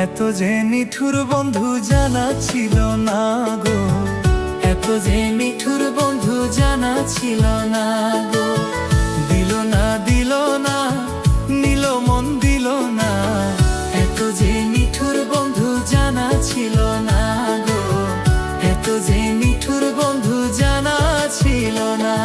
এত যে নিঠুর বন্ধু জানা ছিল না গো, এত যে নিঠুর বন্ধু জানা ছিল না গো। দিল না দিল না, নিল মন দিল না, এত যে নিঠুর বন্ধু জানা ছিল না গো, এত যে নিঠুর বন্ধু জানা ছিল না।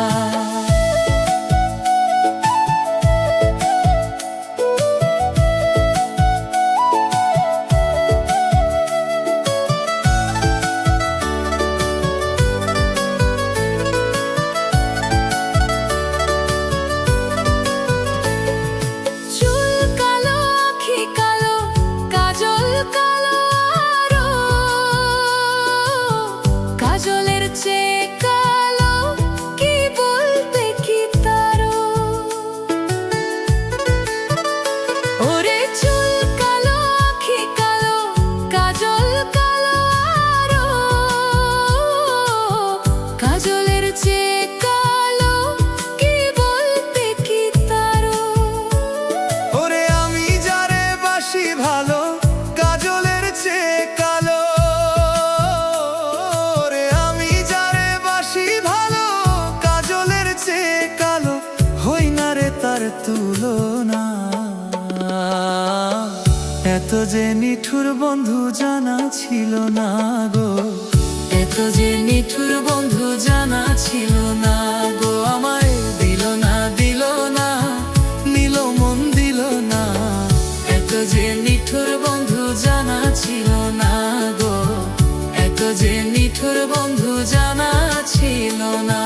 তুলনা এত যে নিঠুর বন্ধু জানা ছিল না গো, এত যে নিঠুর বন্ধু জানা ছিল না গো। আমায় দিল না দিল না, নিল মন দিল না, এত যে নিঠুর বন্ধু জানা ছিল না গো, এত যে নিঠুর বন্ধু জানা ছিল না।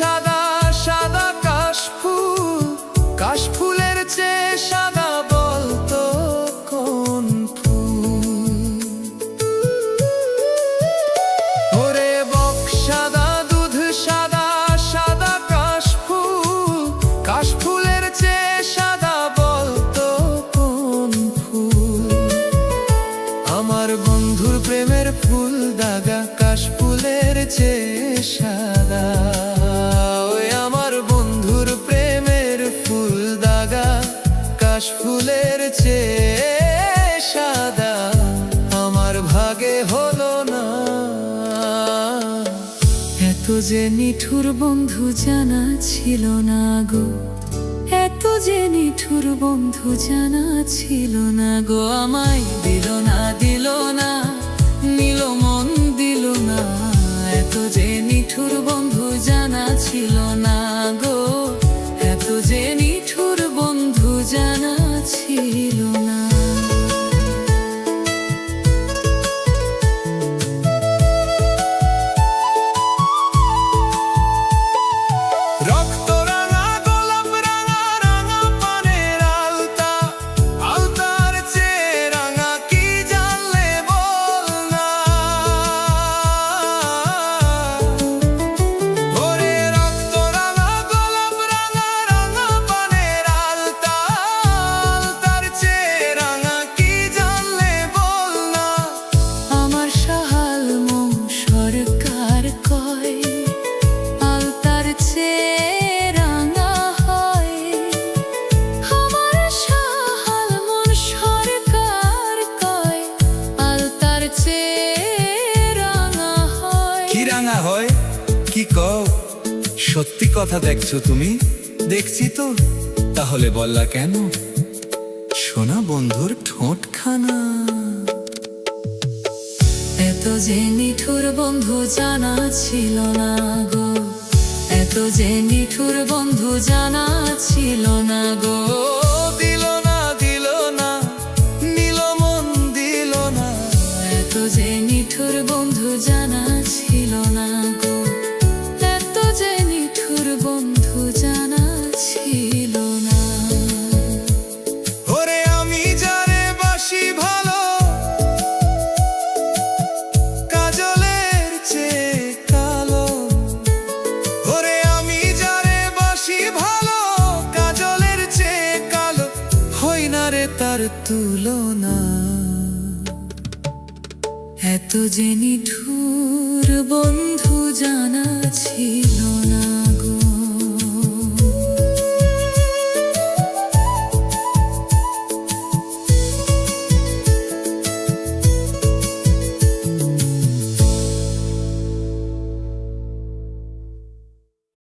সাদা সাদা কাশফুল, কাশফুলের চেয়ে সাদা বলতো কোন ফুল? ওরে বক সাদা দুধ সাদা সাদা কাশফুল, কাশফুলের চেয়ে সাদা বলতো কোন ফুল? আমার বন্ধুর প্রেমের ফুল দাগা কাশফুলের চেয়ে সাদা। ফুলের চেয়ে সাদা আমার ভাগে হলো না, এত যে নিঠুর বন্ধু জানা ছিল না গো, এত যে নিঠুর বন্ধু জানা ছিল না গো। আমায় দিল না দিল না, নিল মন দিল না, এত যে নিঠুর বন্ধু জানা ছিল না গো, এত যে নিঠুর বন্ধু জানা ছিল না। রক্ত রাঙা গোলাপ রাঙা রাঙা পানের আলতা, আলতার চেয়ে রাঙা কি জানলে বল না? ওরে রক্ত রাঙা গোলাপ রাঙা রাঙা পানের আলতা, আলতার চেয়ে রাঙা কি জানলে বল না? আমার সহাল মন সরকার কয় আলতার চেয়ে রাঙা হয়, আমার সহাল মন সরকার কয় আলতার চেয়ে রাঙা হয়। কি রাঙা হয় কি কও? সত্যি কথা দেখছো তুমি? দেখছি তো, তাহলে বললা কেন? সোনা বন্ধুর ঠোঁটখানা এত যে নিঠুর বন্ধু জানা ছিল না গো, এত যে নিঠুর বন্ধু জানা ছিল না গো। দিল না দিল না, নিল মন দিল না, এত যে নিঠুর বন্ধু জানা ছিল না গো, এত যে নিঠুর বন্ধু জানা ছিল না। ওরে আমি যারে বাসি ভালো, কাজলের চেয়ে কালো, ওরে আমি যারে বাসি ভালো, তুলনা। এত যে নিঠুর বন্ধু জানা